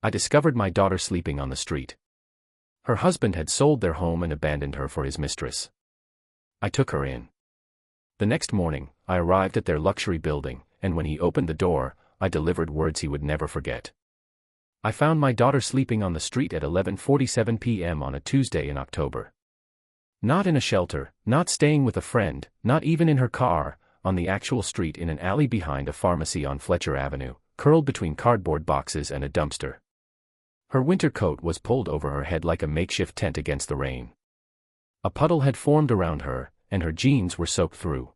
I discovered my daughter sleeping on the street. Her husband had sold their home and abandoned her for his mistress. I took her in. The next morning, I arrived at their luxury building, and when he opened the door, I delivered words he would never forget. I found my daughter sleeping on the street at 11:47 p.m. on a Tuesday in October. Not in a shelter, not staying with a friend, not even in her car, on the actual street in an alley behind a pharmacy on Fletcher Avenue, curled between cardboard boxes and a dumpster. Her winter coat was pulled over her head like a makeshift tent against the rain. A puddle had formed around her, and her jeans were soaked through.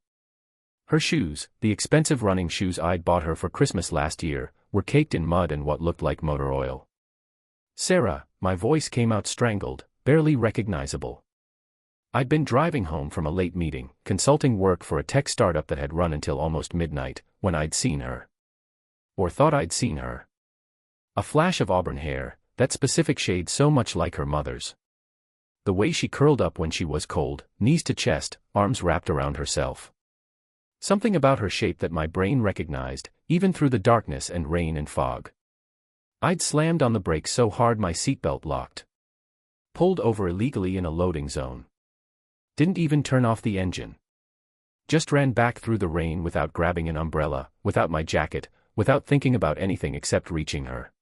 Her shoes, the expensive running shoes I'd bought her for Christmas last year, were caked in mud and what looked like motor oil. "Sarah," my voice came out strangled, barely recognizable. I'd been driving home from a late meeting, consulting work for a tech startup that had run until almost midnight, when I'd seen her. Or thought I'd seen her. A flash of auburn hair, that specific shade so much like her mother's. The way she curled up when she was cold, knees to chest, arms wrapped around herself. Something about her shape that my brain recognized, even through the darkness and rain and fog. I'd slammed on the brakes so hard my seatbelt locked. Pulled over illegally in a loading zone. Didn't even turn off the engine. Just ran back through the rain without grabbing an umbrella, without my jacket, without thinking about anything except reaching her.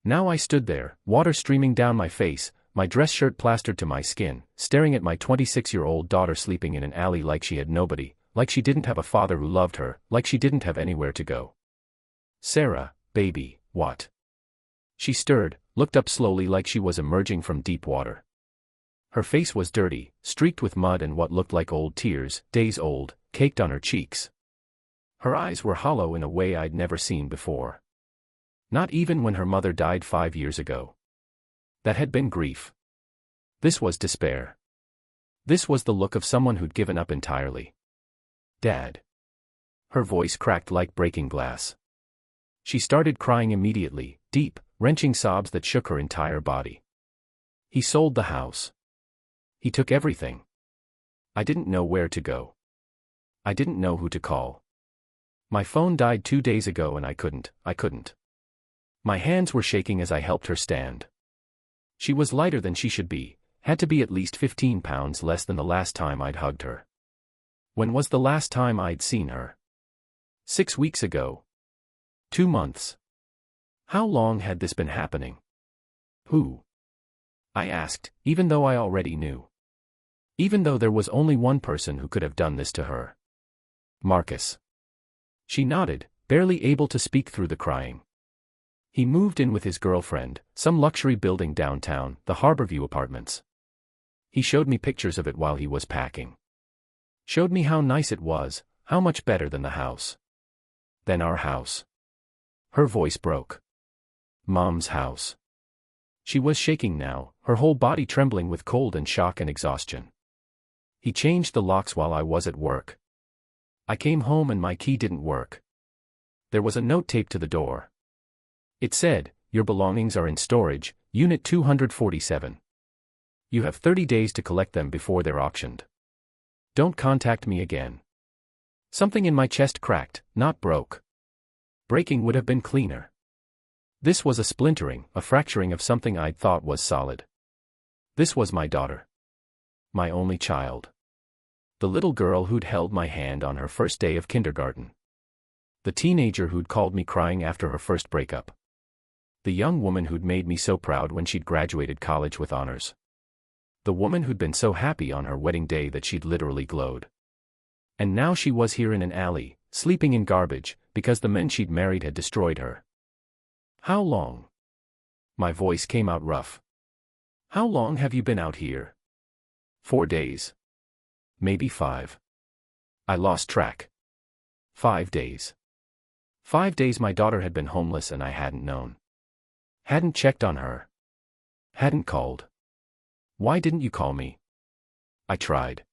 Now I stood there, water streaming down my face, my dress shirt plastered to my skin, staring at my 26-year-old daughter sleeping in an alley like she had nobody, like she didn't have a father who loved her, like she didn't have anywhere to go. "Sarah, baby, what?" She stirred, looked up slowly like she was emerging from deep water. Her face was dirty, streaked with mud and what looked like old tears, days old, caked on her cheeks. Her eyes were hollow in a way I'd never seen before. Not even when her mother died 5 years ago. That had been grief. This was despair. This was the look of someone who'd given up entirely. "Dad." Her voice cracked like breaking glass. She started crying immediately, deep, wrenching sobs that shook her entire body. "He sold the house. He took everything. I didn't know where to go. I didn't know who to call. My phone died 2 days ago and I couldn't. My hands were shaking as I helped her stand. She was lighter than she should be, had to be at least 15 pounds less than the last time I'd hugged her. When was the last time I'd seen her? 6 weeks ago. 2 months. How long had this been happening? Who? I asked, even though I already knew. Even though there was only one person who could have done this to her. Marcus. She nodded, barely able to speak through the crying. He moved in with his girlfriend, some luxury building downtown, the Harborview Apartments. He showed me pictures of it while he was packing. Showed me how nice it was, how much better than the house. Than our house. Her voice broke. Mom's house. She was shaking now, her whole body trembling with cold and shock and exhaustion. He changed the locks while I was at work. I came home and my key didn't work. There was a note taped to the door. It said, "Your belongings are in storage, Unit 247. You have 30 days to collect them before they're auctioned. Don't contact me again." Something in my chest cracked, not broke. Breaking would have been cleaner. This was a splintering, a fracturing of something I'd thought was solid. This was my daughter. My only child. The little girl who'd held my hand on her first day of kindergarten. The teenager who'd called me crying after her first breakup. The young woman who'd made me so proud when she'd graduated college with honors. The woman who'd been so happy on her wedding day that she'd literally glowed. And now she was here in an alley, sleeping in garbage, because the men she'd married had destroyed her. "How long?" My voice came out rough. "How long have you been out here?" 4 days. Maybe 5. I lost track. 5 days. 5 days my daughter had been homeless and I hadn't known. Hadn't checked on her. Hadn't called. "Why didn't you call me?" I tried.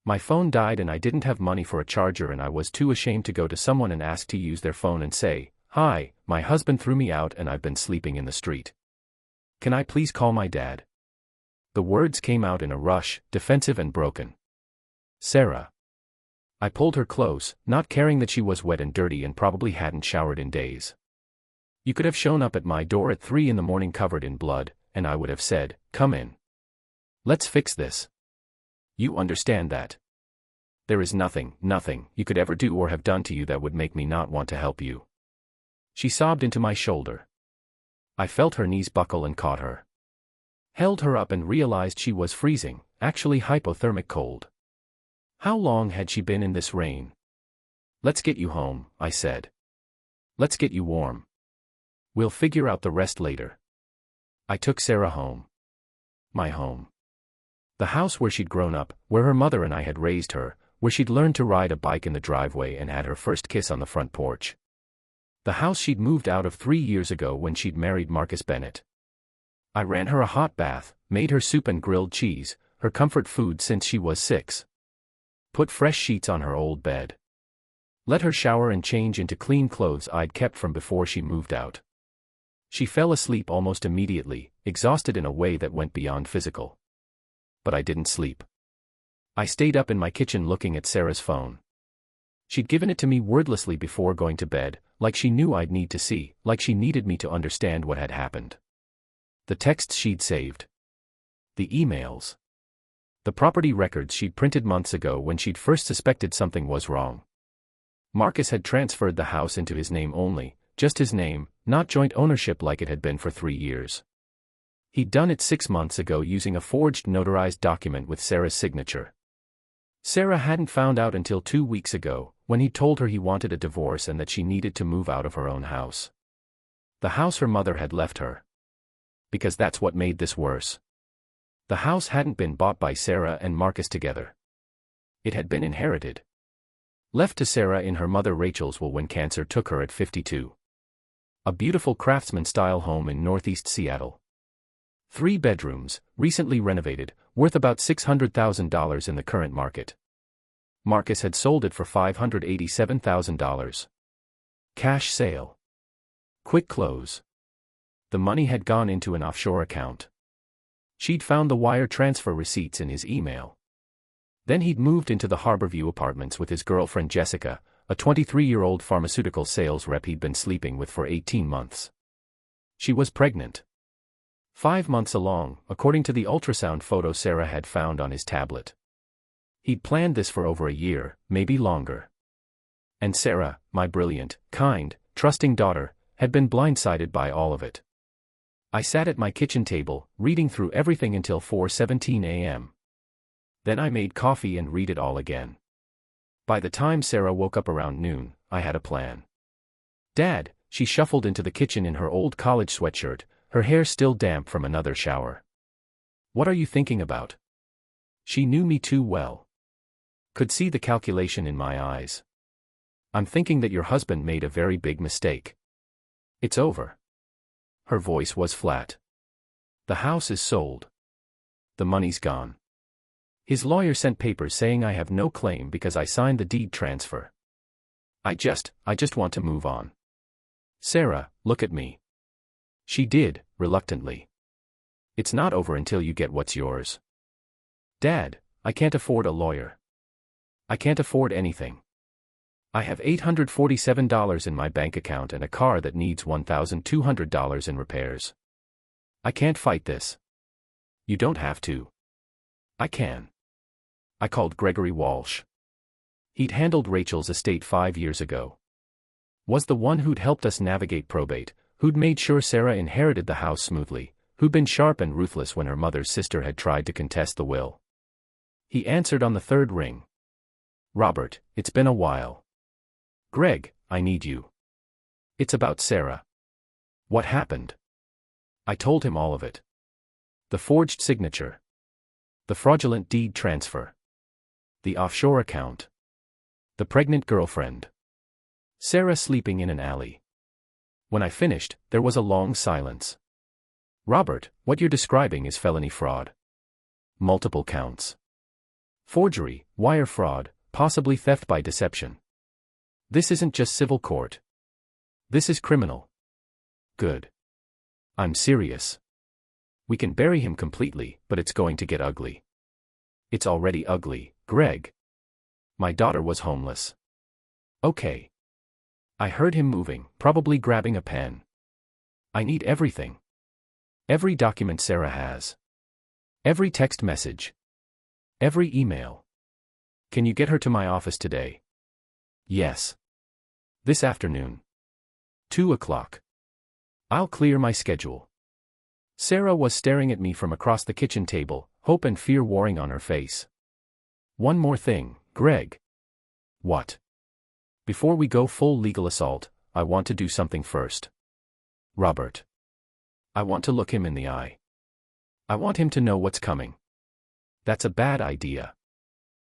My phone died and I didn't have money for a charger and I was too ashamed to go to someone and ask to use their phone and say, "Hi, my husband threw me out and I've been sleeping in the street. Can I please call my dad?" The words came out in a rush, defensive and broken. "Sarah." I pulled her close, not caring that she was wet and dirty and probably hadn't showered in days. You could have shown up at my door at 3 in the morning covered in blood, and I would have said, "Come in. Let's fix this." You understand that. There is nothing you could ever do or have done to you that would make me not want to help you. She sobbed into my shoulder. I felt her knees buckle and caught her. Held her up and realized she was freezing, actually hypothermic cold. How long had she been in this rain? "Let's get you home," I said. "Let's get you warm. We'll figure out the rest later." I took Sarah home. My home. The house where she'd grown up, where her mother and I had raised her, where she'd learned to ride a bike in the driveway and had her first kiss on the front porch. The house she'd moved out of 3 years ago when she'd married Marcus Bennett. I ran her a hot bath, made her soup and grilled cheese, her comfort food since she was 6. Put fresh sheets on her old bed. Let her shower and change into clean clothes I'd kept from before she moved out. She fell asleep almost immediately, exhausted in a way that went beyond physical. But I didn't sleep. I stayed up in my kitchen looking at Sarah's phone. She'd given it to me wordlessly before going to bed, like she knew I'd need to see, like she needed me to understand what had happened. The texts she'd saved. The emails. The property records she'd printed months ago when she'd first suspected something was wrong. Marcus had transferred the house into his name only, just his name, not joint ownership like it had been for 3 years. He'd done it 6 months ago using a forged notarized document with Sarah's signature. Sarah hadn't found out until 2 weeks ago, when he told her he wanted a divorce and that she needed to move out of her own house. The house her mother had left her. Because that's what made this worse. The house hadn't been bought by Sarah and Marcus together. It had been inherited. Left to Sarah in her mother Rachel's will when cancer took her at 52. A beautiful craftsman-style home in northeast Seattle. 3 bedrooms, recently renovated, worth about $600,000 in the current market. Marcus had sold it for $587,000. Cash sale. Quick close. The money had gone into an offshore account. She'd found the wire transfer receipts in his email. Then he'd moved into the Harborview apartments with his girlfriend Jessica, a 23-year-old pharmaceutical sales rep he'd been sleeping with for 18 months. She was pregnant. 5 months along, according to the ultrasound photo Sarah had found on his tablet. He'd planned this for over a year, maybe longer. And Sarah, my brilliant, kind, trusting daughter, had been blindsided by all of it. I sat at my kitchen table, reading through everything until 4:17 a.m. Then I made coffee and read it all again. By the time Sarah woke up around noon, I had a plan. "Dad," she shuffled into the kitchen in her old college sweatshirt, her hair still damp from another shower. "What are you thinking about?" She knew me too well. Could see the calculation in my eyes. "I'm thinking that your husband made a very big mistake. It's over." Her voice was flat. "The house is sold. The money's gone. His lawyer sent papers saying I have no claim because I signed the deed transfer. I just want to move on. Sarah, look at me." She did, reluctantly. "It's not over until you get what's yours." "Dad, I can't afford a lawyer. I can't afford anything. I have $847 in my bank account and a car that needs $1,200 in repairs. I can't fight this." "You don't have to." "I can." I called Gregory Walsh. He'd handled Rachel's estate 5 years ago. Was the one who'd helped us navigate probate, who'd made sure Sarah inherited the house smoothly, who'd been sharp and ruthless when her mother's sister had tried to contest the will. He answered on the 3rd ring. "Robert, it's been a while." "Greg, I need you." "It's about Sarah." "What happened?" I told him all of it. The forged signature. The fraudulent deed transfer. The offshore account. The pregnant girlfriend. Sarah sleeping in an alley. When I finished, there was a long silence. "Robert, what you're describing is felony fraud. Multiple counts. Forgery, wire fraud, possibly theft by deception. This isn't just civil court. This is criminal." "Good. I'm serious. We can bury him completely, but it's going to get ugly." "It's already ugly, Greg. My daughter was homeless." "Okay." I heard him moving, probably grabbing a pen. I need everything. Every document Sarah has. Every text message. Every email. Can you get her to my office today? Yes. This afternoon. 2 o'clock. I'll clear my schedule. Sarah was staring at me from across the kitchen table, hope and fear warring on her face. One more thing, Greg. What? Before we go full legal assault, I want to do something first. Robert. I want to look him in the eye. I want him to know what's coming. That's a bad idea.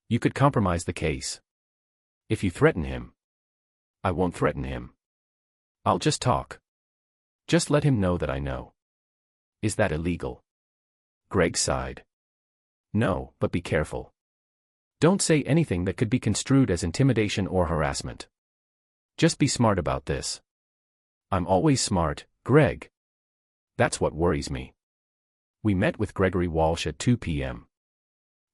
You could compromise the case. If you threaten him. I won't threaten him. I'll just talk. Just let him know that I know. Is that illegal? Greg sighed. No, but be careful. Don't say anything that could be construed as intimidation or harassment. Just be smart about this. I'm always smart, Greg. That's what worries me. We met with Gregory Walsh at 2 p.m.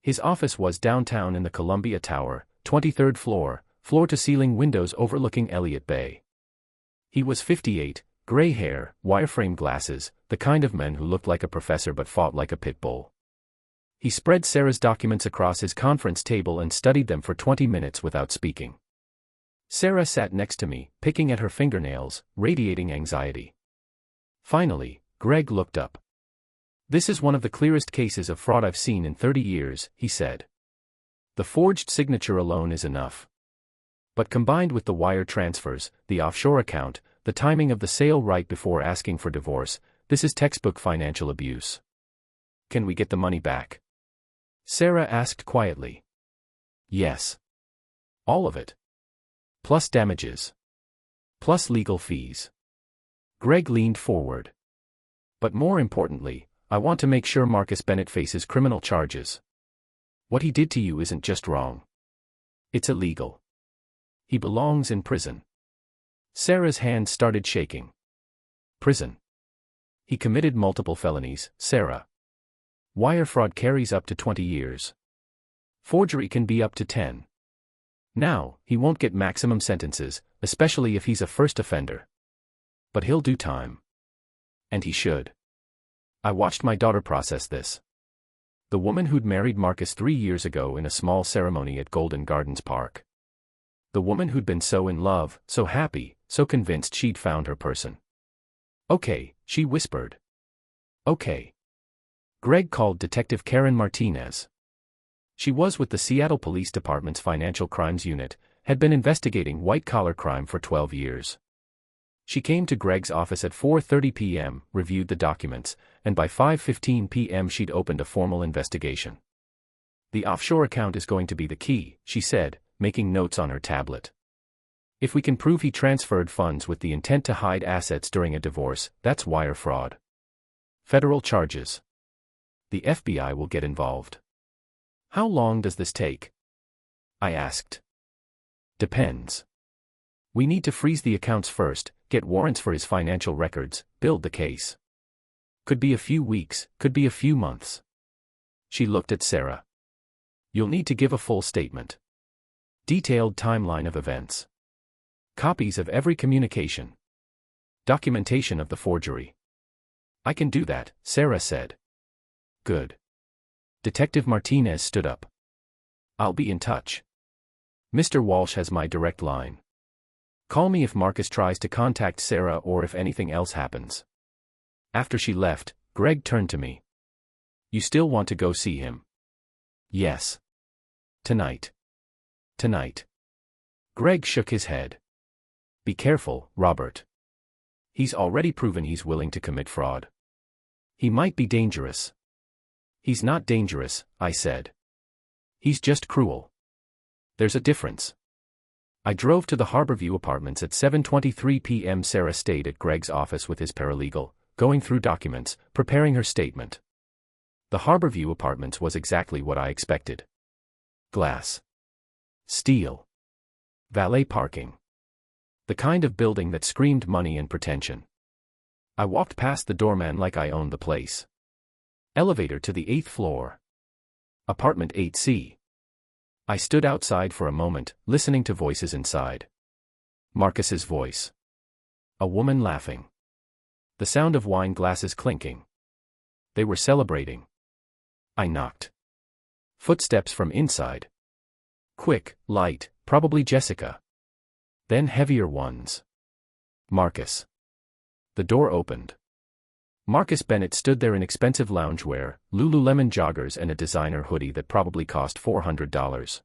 His office was downtown in the Columbia Tower, 23rd floor, floor-to-ceiling windows overlooking Elliott Bay. He was 58, gray hair, wireframe glasses, the kind of man who looked like a professor but fought like a pit bull. He spread Sarah's documents across his conference table and studied them for 20 minutes without speaking. Sarah sat next to me, picking at her fingernails, radiating anxiety. Finally, Greg looked up. This is one of the clearest cases of fraud I've seen in 30 years, he said. The forged signature alone is enough. But combined with the wire transfers, the offshore account, the timing of the sale right before asking for divorce, this is textbook financial abuse. Can we get the money back? Sarah asked quietly. Yes. All of it. Plus damages. Plus legal fees. Greg leaned forward. But more importantly, I want to make sure Marcus Bennett faces criminal charges. What he did to you isn't just wrong. It's illegal. He belongs in prison. Sarah's hand started shaking. Prison. He committed multiple felonies, Sarah. Wire fraud carries up to 20 years. Forgery can be up to 10. Now, he won't get maximum sentences, especially if he's a first offender. But he'll do time. And he should. I watched my daughter process this. The woman who'd married Marcus 3 years ago in a small ceremony at Golden Gardens Park. The woman who'd been so in love, so happy, so convinced she'd found her person. Okay, she whispered. Okay. Greg called Detective Karen Martinez. She was with the Seattle Police Department's Financial Crimes Unit, had been investigating white-collar crime for 12 years. She came to Greg's office at 4:30 p.m., reviewed the documents, and by 5:15 p.m. she'd opened a formal investigation. The offshore account is going to be the key, she said, making notes on her tablet. If we can prove he transferred funds with the intent to hide assets during a divorce, that's wire fraud. Federal charges. The FBI will get involved. How long does this take? I asked. Depends. We need to freeze the accounts first, get warrants for his financial records, build the case. Could be a few weeks, could be a few months. She looked at Sarah. You'll need to give a full statement. Detailed timeline of events. Copies of every communication. Documentation of the forgery. I can do that, Sarah said. Good. Detective Martinez stood up. I'll be in touch. Mr. Walsh has my direct line. Call me if Marcus tries to contact Sarah or if anything else happens. After she left, Greg turned to me. You still want to go see him? Yes. Tonight. Tonight. Greg shook his head. Be careful, Robert. He's already proven he's willing to commit fraud. He might be dangerous. He's not dangerous, I said. He's just cruel. There's a difference. I drove to the Harborview Apartments at 7:23 p.m. Sarah stayed at Greg's office with his paralegal, going through documents, preparing her statement. The Harborview Apartments was exactly what I expected. Glass. Steel. Valet parking. The kind of building that screamed money and pretension. I walked past the doorman like I owned the place. Elevator to the 8th floor. Apartment 8C. I stood outside for a moment, listening to voices inside. Marcus's voice. A woman laughing. The The sound of wine glasses clinking. They were celebrating. I knocked. Footsteps from inside. Quick, light, probably Jessica. Then heavier ones. Marcus. The door opened. Marcus Bennett stood there in expensive loungewear, Lululemon joggers and a designer hoodie that probably cost $400.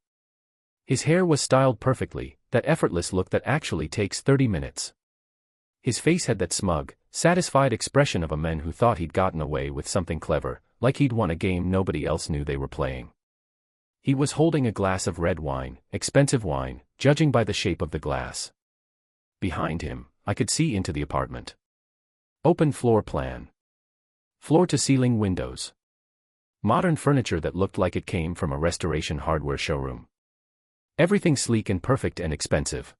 His hair was styled perfectly, that effortless look that actually takes 30 minutes. His face had that smug, satisfied expression of a man who thought he'd gotten away with something clever, like he'd won a game nobody else knew they were playing. He was holding a glass of red wine, expensive wine, judging by the shape of the glass. Behind him, I could see into the apartment. Open floor plan. Floor-to-ceiling windows. Modern furniture that looked like it came from a restoration hardware showroom. Everything sleek and perfect and expensive.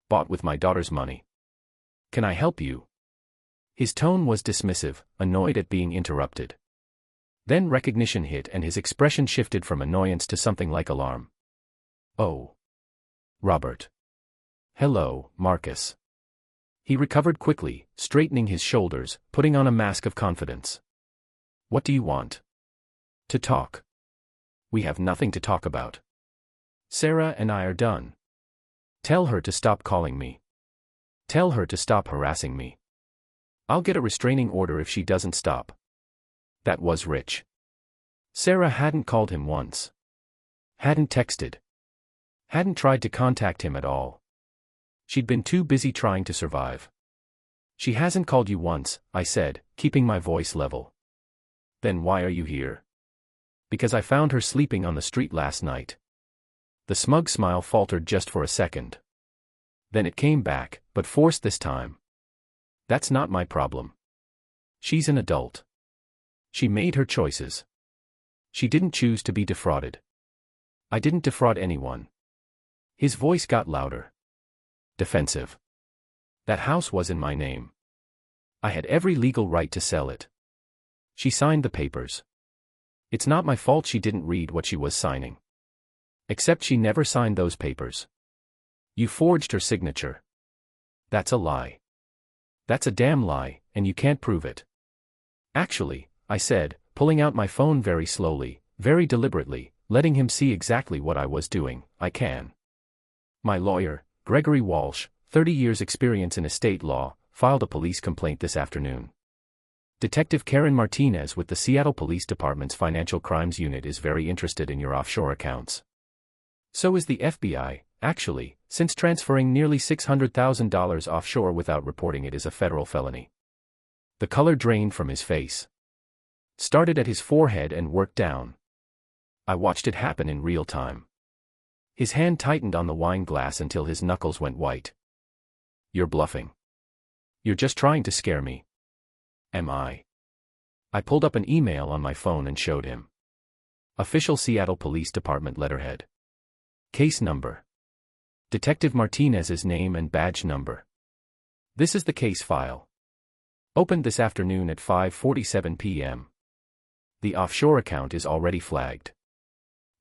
Bought with my daughter's money. Can I help you? His tone was dismissive, annoyed at being interrupted. Then recognition hit and his expression shifted from annoyance to something like alarm. Oh. Robert. Hello, Marcus. He recovered quickly, straightening his shoulders, putting on a mask of confidence. What do you want? To talk. We have nothing to talk about. Sarah and I are done. Tell her to stop calling me. Tell her to stop harassing me. I'll get a restraining order if she doesn't stop. That was rich. Sarah hadn't called him once. Hadn't texted. Hadn't tried to contact him at all. She'd been too busy trying to survive. She hasn't called you once, I said, keeping my voice level. Then why are you here? Because I found her sleeping on the street last night. The smug smile faltered just for a second. Then it came back, but forced this time. That's not my problem. She's an adult. She made her choices. She didn't choose to be defrauded. I didn't defraud anyone. His voice got louder. Defensive. That house was in my name. I had every legal right to sell it. She signed the papers. It's not my fault she didn't read what she was signing. Except she never signed those papers. You forged her signature. That's a lie. That's a damn lie, and you can't prove it. Actually, I said, pulling out my phone very slowly, very deliberately, letting him see exactly what I was doing, I can. My lawyer, Gregory Walsh, 30 years experience in estate law, filed a police complaint this afternoon. Detective Karen Martinez with the Seattle Police Department's Financial Crimes Unit is very interested in your offshore accounts. So is the FBI, actually, since transferring nearly $600,000 offshore without reporting it is a federal felony. The color drained from his face. Started at his forehead and worked down. I watched it happen in real time. His hand tightened on the wine glass until his knuckles went white. You're bluffing. You're just trying to scare me. Am I? I pulled up an email on my phone and showed him. Official Seattle Police Department letterhead. Case number. Detective Martinez's name and badge number. This is the case file. Opened this afternoon at 5:47 p.m. The offshore account is already flagged.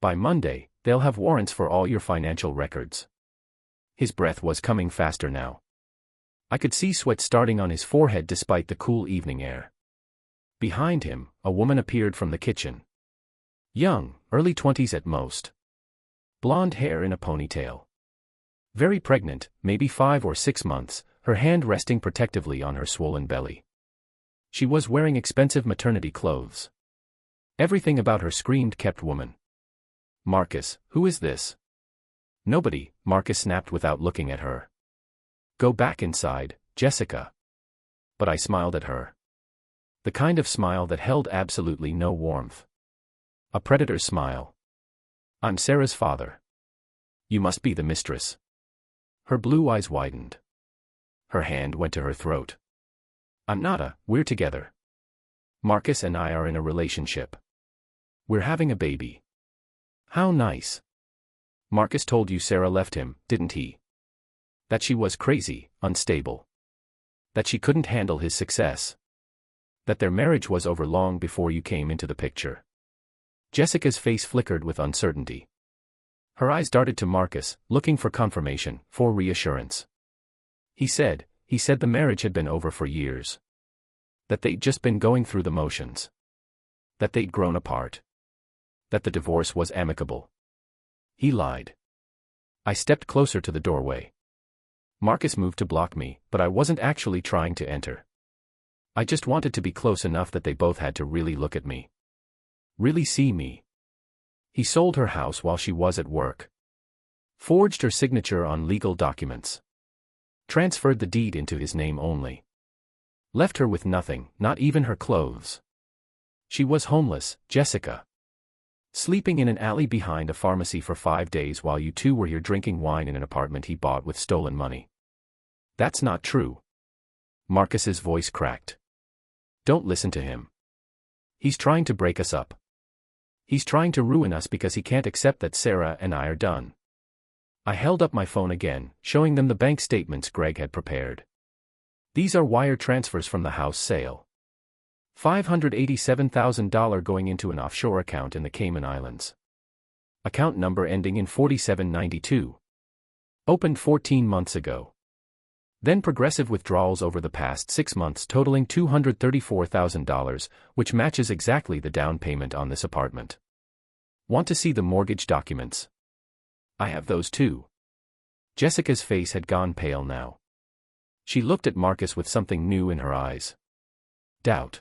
By Monday, they'll have warrants for all your financial records. His breath was coming faster now. I could see sweat starting on his forehead despite the cool evening air. Behind him, a woman appeared from the kitchen. Young, early 20s at most. Blonde hair in a ponytail. Very pregnant, maybe 5 or 6 months, her hand resting protectively on her swollen belly. She was wearing expensive maternity clothes. Everything about her screamed kept woman. Marcus, who is this? Nobody, Marcus snapped without looking at her. Go back inside, Jessica. But I smiled at her. The kind of smile that held absolutely no warmth. A predator's smile. I'm Sarah's father. You must be the mistress. Her blue eyes widened. Her hand went to her throat. I'm not we're together. Marcus and I are in a relationship. We're having a baby. How nice. Marcus told you Sarah left him, didn't he? That she was crazy, unstable. That she couldn't handle his success. That their marriage was over long before you came into the picture. Jessica's face flickered with uncertainty. Her eyes darted to Marcus, looking for confirmation, for reassurance. He said the marriage had been over for years. That they'd just been going through the motions. That they'd grown apart. That the divorce was amicable. He lied. I stepped closer to the doorway. Marcus moved to block me, but I wasn't actually trying to enter. I just wanted to be close enough that they both had to really look at me. Really see me. He sold her house while she was at work. Forged her signature on legal documents. Transferred the deed into his name only. Left her with nothing, not even her clothes. She was homeless, Jessica. Sleeping in an alley behind a pharmacy for 5 days while you two were here drinking wine in an apartment he bought with stolen money. That's not true. Marcus's voice cracked. Don't listen to him. He's trying to break us up. He's trying to ruin us because he can't accept that Sarah and I are done. I held up my phone again, showing them the bank statements Greg had prepared. These are wire transfers from the house sale. $587,000 going into an offshore account in the Cayman Islands. Account number ending in 4792. Opened 14 months ago. Then progressive withdrawals over the past 6 months totaling $234,000, which matches exactly the down payment on this apartment. Want to see the mortgage documents? I have those too. Jessica's face had gone pale now. She looked at Marcus with something new in her eyes. Doubt.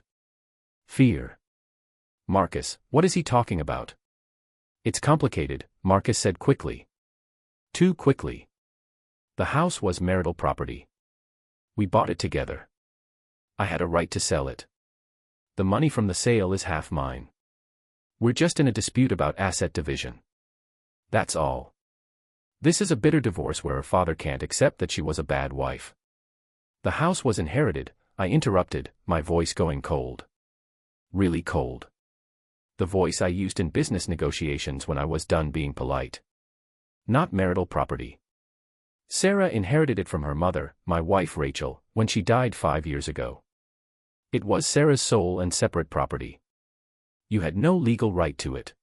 Fear. Marcus, what is he talking about? It's complicated, Marcus said quickly. Too quickly. The house was marital property. We bought it together. I had a right to sell it. The money from the sale is half mine. We're just in a dispute about asset division. That's all. This is a bitter divorce where her father can't accept that she was a bad wife. The house was inherited, I interrupted, my voice going cold. Really cold. The voice I used in business negotiations when I was done being polite. Not marital property. Sarah inherited it from her mother, my wife Rachel, when she died 5 years ago. It was Sarah's sole and separate property. You had no legal right to it.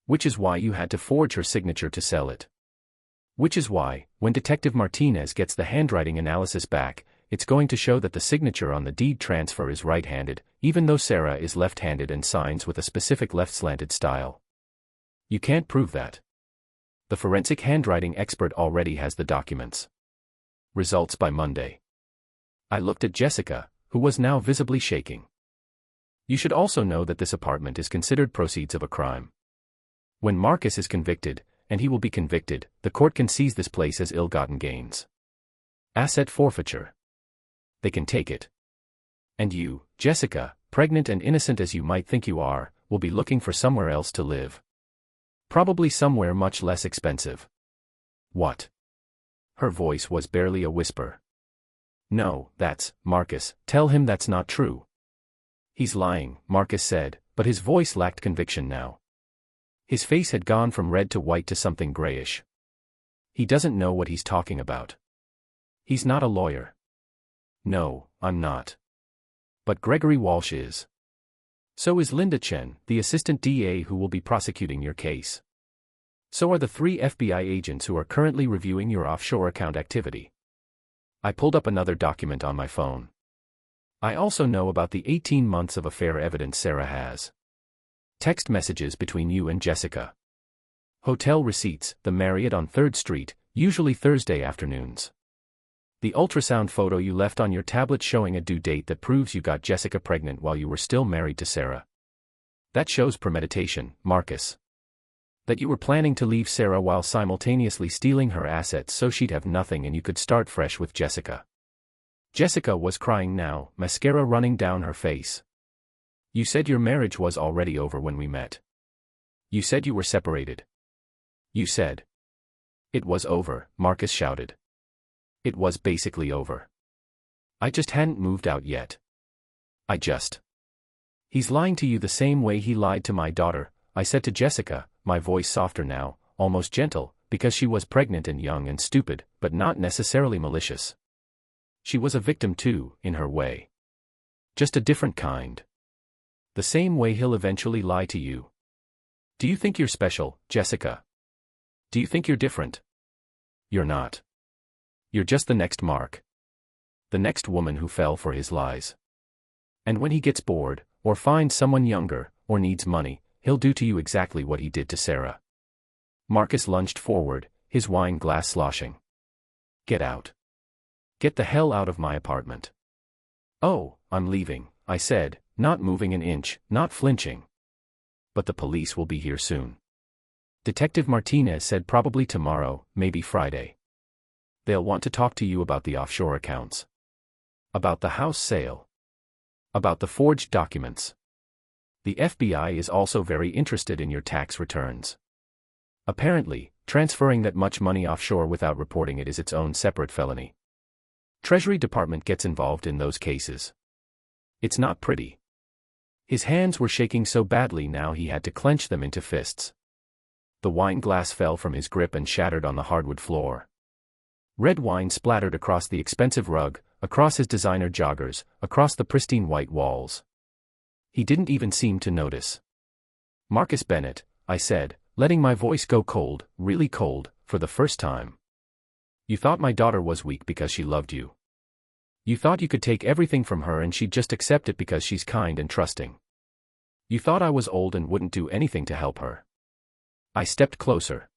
Which is why you had to forge her signature to sell it. Which is why, when Detective Martinez gets the handwriting analysis back, it's going to show that the signature on the deed transfer is right-handed, even though Sarah is left-handed and signs with a specific left-slanted style. You can't prove that. The forensic handwriting expert already has the documents. Results by Monday. I looked at Jessica, who was now visibly shaking. You should also know that this apartment is considered proceeds of a crime. When Marcus is convicted, and he will be convicted, the court can seize this place as ill-gotten gains. Asset forfeiture. They can take it. And you, Jessica, pregnant and innocent as you might think you are, will be looking for somewhere else to live. Probably somewhere much less expensive. What? Her voice was barely a whisper. No, Marcus, tell him that's not true. He's lying, Marcus said, but his voice lacked conviction now. His face had gone from red to white to something grayish. He doesn't know what he's talking about. He's not a lawyer. No, I'm not. But Gregory Walsh is. So is Linda Chen, the assistant DA who will be prosecuting your case. So are the 3 FBI agents who are currently reviewing your offshore account activity. I pulled up another document on my phone. I also know about the 18 months of affair evidence Sarah has. Text messages between you and Jessica. Hotel receipts, the Marriott on 3rd Street, usually Thursday afternoons. The ultrasound photo you left on your tablet showing a due date that proves you got Jessica pregnant while you were still married to Sarah. That shows premeditation, Marcus. That you were planning to leave Sarah while simultaneously stealing her assets so she'd have nothing and you could start fresh with Jessica. Jessica was crying now, mascara running down her face. You said your marriage was already over when we met. You said you were separated. You said. It was over, Marcus shouted. It was basically over. I just hadn't moved out yet. He's lying to you the same way he lied to my daughter, I said to Jessica, my voice softer now, almost gentle, because she was pregnant and young and stupid, but not necessarily malicious. She was a victim too, in her way. Just a different kind. The same way he'll eventually lie to you. Do you think you're special, Jessica? Do you think you're different? You're not. You're just the next Mark. The next woman who fell for his lies. And when he gets bored, or finds someone younger, or needs money, he'll do to you exactly what he did to Sarah. Marcus lunged forward, his wine glass sloshing. Get out. Get the hell out of my apartment. Oh, I'm leaving, I said, not moving an inch, not flinching. But the police will be here soon. Detective Martinez said probably tomorrow, maybe Friday. They'll want to talk to you about the offshore accounts. About the house sale. About the forged documents. The FBI is also very interested in your tax returns. Apparently, transferring that much money offshore without reporting it is its own separate felony. Treasury Department gets involved in those cases. It's not pretty. His hands were shaking so badly now he had to clench them into fists. The wine glass fell from his grip and shattered on the hardwood floor. Red wine splattered across the expensive rug, across his designer joggers, across the pristine white walls. He didn't even seem to notice. Marcus Bennett, I said, letting my voice go cold, really cold, for the first time. You thought my daughter was weak because she loved you. You thought you could take everything from her and she'd just accept it because she's kind and trusting. You thought I was old and wouldn't do anything to help her. I stepped closer.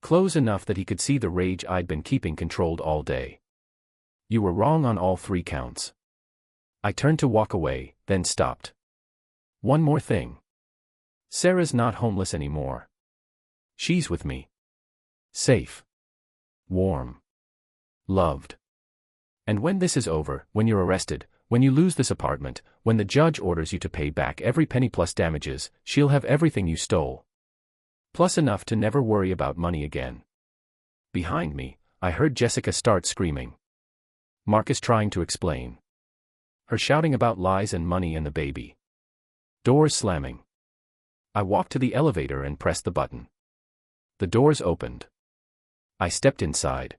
Close enough that he could see the rage I'd been keeping controlled all day. You were wrong on all 3 counts. I turned to walk away, then stopped. One more thing. Sarah's not homeless anymore. She's with me. Safe. Warm. Loved. And when this is over, when you're arrested, when you lose this apartment, when the judge orders you to pay back every penny plus damages, she'll have everything you stole. Plus enough to never worry about money again. Behind me, I heard Jessica start screaming. Marcus trying to explain. Her shouting about lies and money and the baby. Doors slamming. I walked to the elevator and pressed the button. The doors opened. I stepped inside.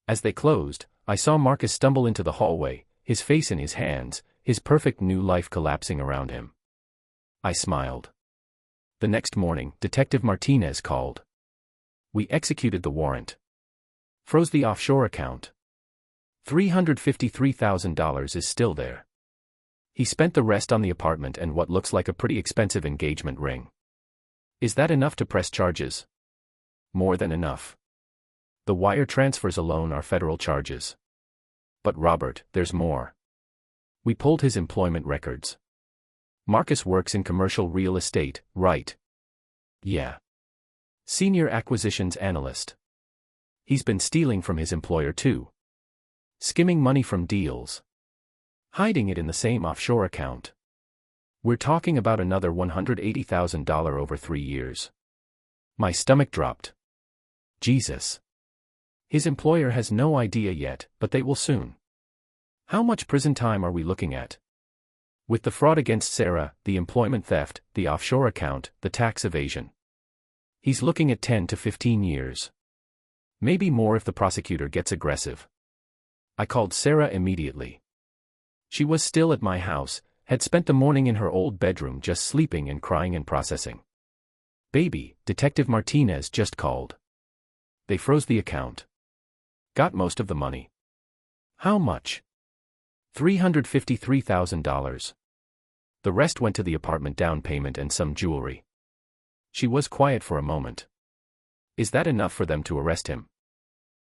As they closed, I saw Marcus stumble into the hallway, his face in his hands, his perfect new life collapsing around him. I smiled. The next morning, Detective Martinez called. We executed the warrant. Froze the offshore account. $353,000 is still there. He spent the rest on the apartment and what looks like a pretty expensive engagement ring. Is that enough to press charges? More than enough. The wire transfers alone are federal charges. But Robert, there's more. We pulled his employment records. Marcus works in commercial real estate, right? Yeah. Senior acquisitions analyst. He's been stealing from his employer too. Skimming money from deals. Hiding it in the same offshore account. We're talking about another $180,000 over 3 years. My stomach dropped. Jesus. His employer has no idea yet, but they will soon. How much prison time are we looking at? With the fraud against Sarah, the employment theft, the offshore account, the tax evasion. He's looking at 10 to 15 years. Maybe more if the prosecutor gets aggressive. I called Sarah immediately. She was still at my house, had spent the morning in her old bedroom just sleeping and crying and processing. Baby, Detective Martinez just called. They froze the account. Got most of the money. How much? $353,000. The rest went to the apartment down payment and some jewelry. She was quiet for a moment. Is that enough for them to arrest him?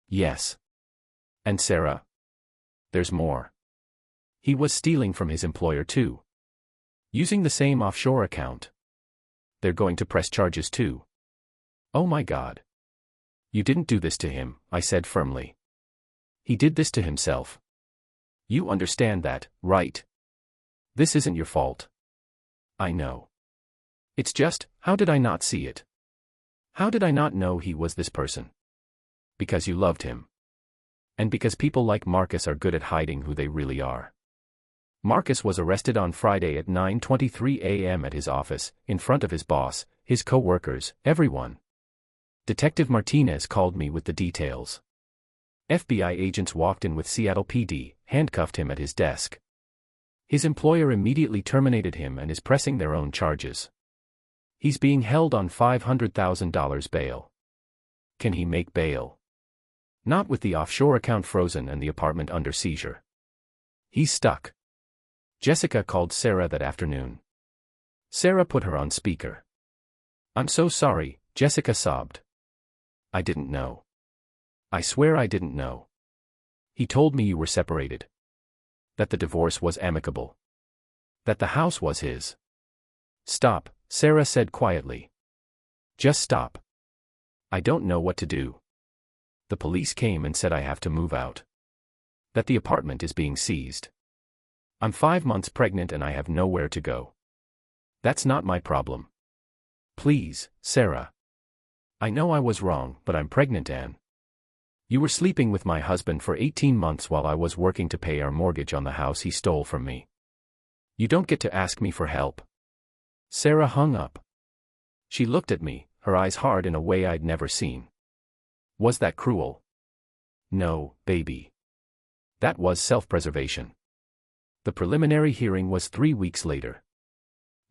Yes. And Sarah? There's more. He was stealing from his employer too. Using the same offshore account. They're going to press charges too. Oh my God. You didn't do this to him, I said firmly. He did this to himself. You understand that, right? This isn't your fault. I know. It's just, how did I not see it? How did I not know he was this person? Because you loved him. And because people like Marcus are good at hiding who they really are. Marcus was arrested on Friday at 9:23 a.m. at his office, in front of his boss, his co-workers, everyone. Detective Martinez called me with the details. FBI agents walked in with Seattle PD, handcuffed him at his desk. His employer immediately terminated him and is pressing their own charges. He's being held on $500,000 bail. Can he make bail? Not with the offshore account frozen and the apartment under seizure. He's stuck. Jessica called Sarah that afternoon. Sarah put her on speaker. "I'm so sorry," Jessica sobbed. "I didn't know. I swear I didn't know. He told me you were separated. That the divorce was amicable. That the house was his." "Stop," Sarah said quietly. "Just stop. I don't know what to do. The police came and said I have to move out. That the apartment is being seized. I'm 5 months pregnant and I have nowhere to go. That's not my problem. Please, Sarah. I know I was wrong, but I'm pregnant, Anne. You were sleeping with my husband for 18 months while I was working to pay our mortgage on the house he stole from me. You don't get to ask me for help." Sarah hung up. She looked at me, her eyes hard in a way I'd never seen. "Was that cruel?" "No, baby. That was self-preservation." The preliminary hearing was 3 weeks later.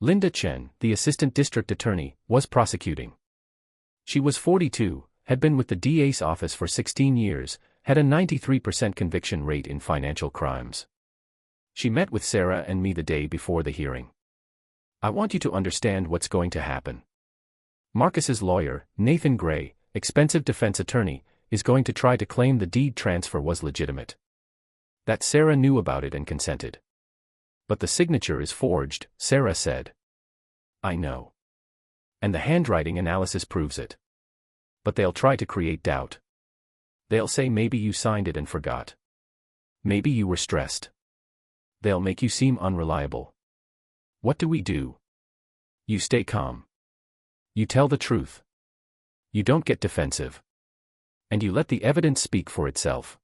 Linda Chen, the assistant district attorney, was prosecuting. She was 42, had been with the DA's office for 16 years, had a 93% conviction rate in financial crimes. She met with Sarah and me the day before the hearing. "I want you to understand what's going to happen. Marcus's lawyer, Nathan Gray, expensive defense attorney, is going to try to claim the deed transfer was legitimate. That Sarah knew about it and consented. But the signature is forged," Sarah said. "I know. And the handwriting analysis proves it. But they'll try to create doubt. They'll say maybe you signed it and forgot. Maybe you were stressed. They'll make you seem unreliable. What do we do? You stay calm. You tell the truth. You don't get defensive. And you let the evidence speak for itself."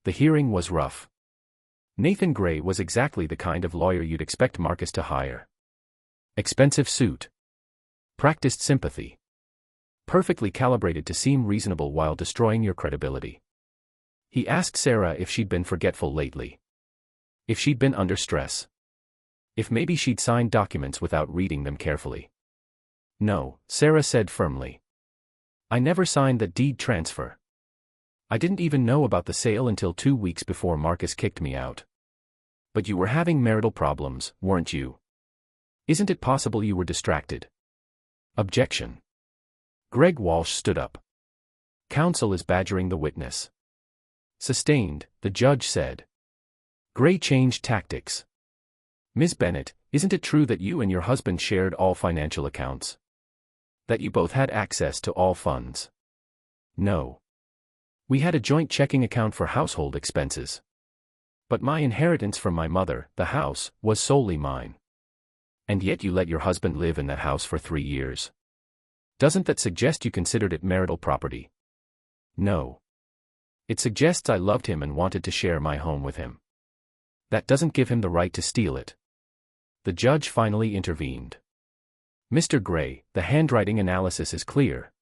The hearing was rough. Nathan Gray was exactly the kind of lawyer you'd expect Marcus to hire. Expensive suit. Practiced sympathy. Perfectly calibrated to seem reasonable while destroying your credibility. He asked Sarah if she'd been forgetful lately. If she'd been under stress. If maybe she'd signed documents without reading them carefully. "No," Sarah said firmly. "I never signed that deed transfer. I didn't even know about the sale until 2 weeks before Marcus kicked me out." "But you were having marital problems, weren't you? Isn't it possible you were distracted?" Objection. Greg Walsh stood up. "Counsel is badgering the witness." Sustained, the judge said. Gray changed tactics. "Ms. Bennett, isn't it true that you and your husband shared all financial accounts? That you both had access to all funds?" "No. We had a joint checking account for household expenses. But my inheritance from my mother, the house, was solely mine." "And yet you let your husband live in that house for 3 years. Doesn't that suggest you considered it marital property?" "No. It suggests I loved him and wanted to share my home with him. That doesn't give him the right to steal it." The judge finally intervened. "Mr. Gray, the handwriting analysis is clear.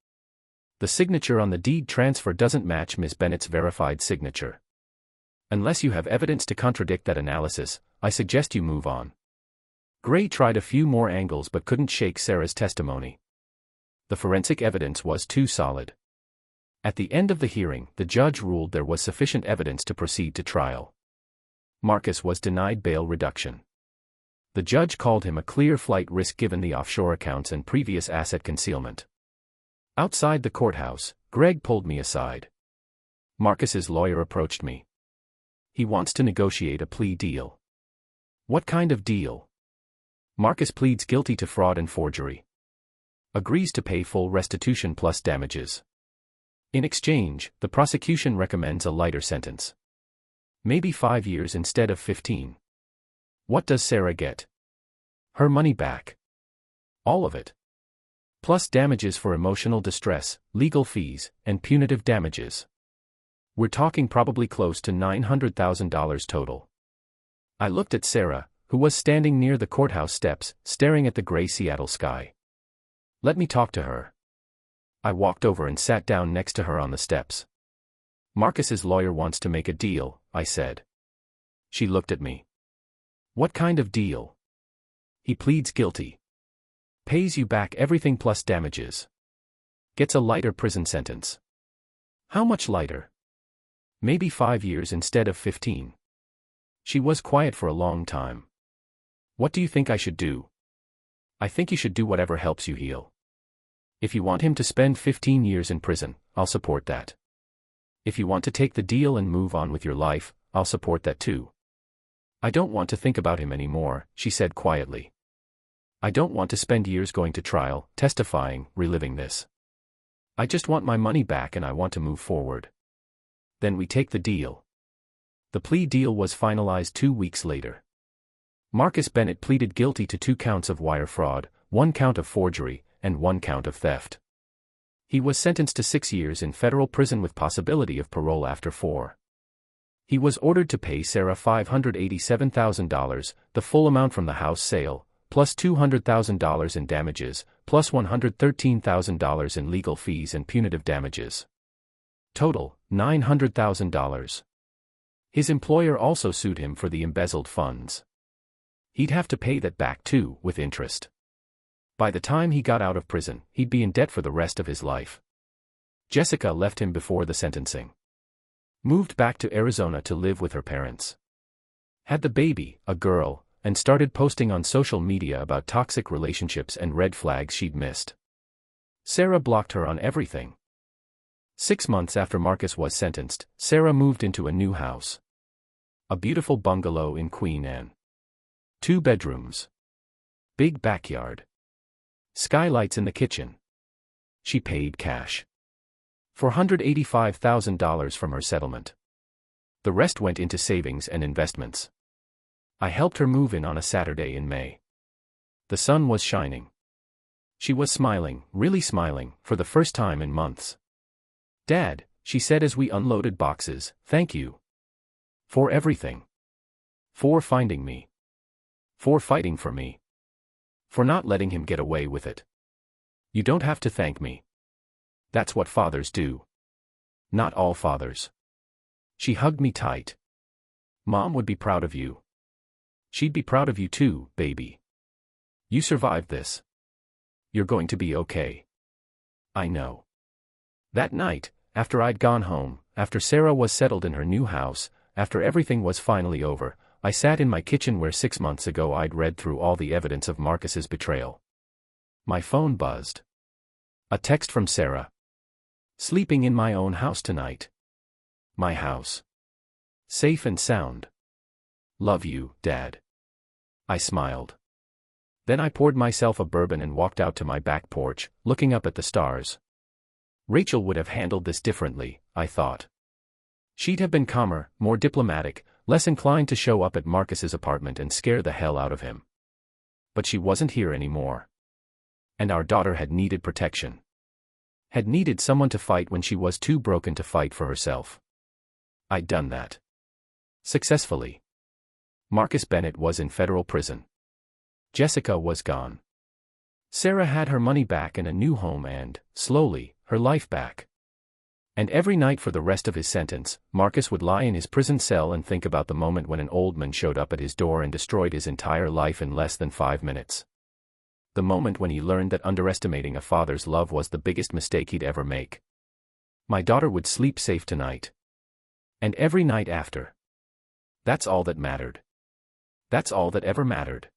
The signature on the deed transfer doesn't match Ms. Bennett's verified signature. Unless you have evidence to contradict that analysis, I suggest you move on." Gray tried a few more angles but couldn't shake Sarah's testimony. The forensic evidence was too solid. At the end of the hearing, the judge ruled there was sufficient evidence to proceed to trial. Marcus was denied bail reduction. The judge called him a clear flight risk given the offshore accounts and previous asset concealment. Outside the courthouse, Greg pulled me aside. Marcus's lawyer approached me. He wants to negotiate a plea deal. What kind of deal? Marcus pleads guilty to fraud and forgery. Agrees to pay full restitution plus damages. In exchange, the prosecution recommends a lighter sentence. Maybe 5 years instead of 15. What does Sarah get? Her money back. All of it. Plus damages for emotional distress, legal fees, and punitive damages. We're talking probably close to $900,000 total. I looked at Sarah, who was standing near the courthouse steps, staring at the gray Seattle sky. "Let me talk to her." I walked over and sat down next to her on the steps. "Marcus's lawyer wants to make a deal," I said. She looked at me. "What kind of deal?" "He pleads guilty. Pays you back everything plus damages. Gets a lighter prison sentence." "How much lighter?" "Maybe 5 years instead of 15. She was quiet for a long time. What do you think I should do? I think you should do whatever helps you heal. If you want him to spend 15 years in prison, I'll support that. If you want to take the deal and move on with your life, I'll support that too. I don't want to think about him anymore, she said quietly. I don't want to spend years going to trial, testifying, reliving this. I just want my money back and I want to move forward. Then we take the deal. The plea deal was finalized 2 weeks later. Marcus Bennett pleaded guilty to 2 counts of wire fraud, 1 count of forgery, and 1 count of theft. He was sentenced to 6 years in federal prison with possibility of parole after 4. He was ordered to pay Sarah $587,000, the full amount from the house sale, plus $200,000 in damages, plus $113,000 in legal fees and punitive damages. Total, $900,000. His employer also sued him for the embezzled funds. He'd have to pay that back too, with interest. By the time he got out of prison, he'd be in debt for the rest of his life. Jessica left him before the sentencing. Moved back to Arizona to live with her parents. Had the baby, a girl, and started posting on social media about toxic relationships and red flags she'd missed. Sarah blocked her on everything. 6 months after Marcus was sentenced, Sarah moved into a new house. A beautiful bungalow in Queen Anne. 2 bedrooms. Big backyard. Skylights in the kitchen. She paid cash. $485,000 from her settlement. The rest went into savings and investments. I helped her move in on a Saturday in May. The sun was shining. She was smiling, really smiling, for the first time in months. "Dad," she said as we unloaded boxes, "thank you. For everything. For finding me. For fighting for me. For not letting him get away with it. You don't have to thank me. That's what fathers do. Not all fathers." She hugged me tight. "Mom would be proud of you. She'd be proud of you too, baby. You survived this. You're going to be okay. I know." That night, after I'd gone home, after Sarah was settled in her new house, after everything was finally over, I sat in my kitchen where 6 months ago I'd read through all the evidence of Marcus's betrayal. My phone buzzed. A text from Sarah. "Sleeping in my own house tonight. My house. Safe and sound. Love you, Dad." I smiled. Then I poured myself a bourbon and walked out to my back porch, looking up at the stars. Rachel would have handled this differently, I thought. She'd have been calmer, more diplomatic, less inclined to show up at Marcus's apartment and scare the hell out of him. But she wasn't here anymore. And our daughter had needed protection. Had needed someone to fight when she was too broken to fight for herself. I'd done that. Successfully. Marcus Bennett was in federal prison. Jessica was gone. Sarah had her money back and a new home and, slowly, her life back. And every night for the rest of his sentence, Marcus would lie in his prison cell and think about the moment when an old man showed up at his door and destroyed his entire life in less than 5 minutes. The moment when he learned that underestimating a father's love was the biggest mistake he'd ever make. My daughter would sleep safe tonight. And every night after. That's all that mattered. That's all that ever mattered.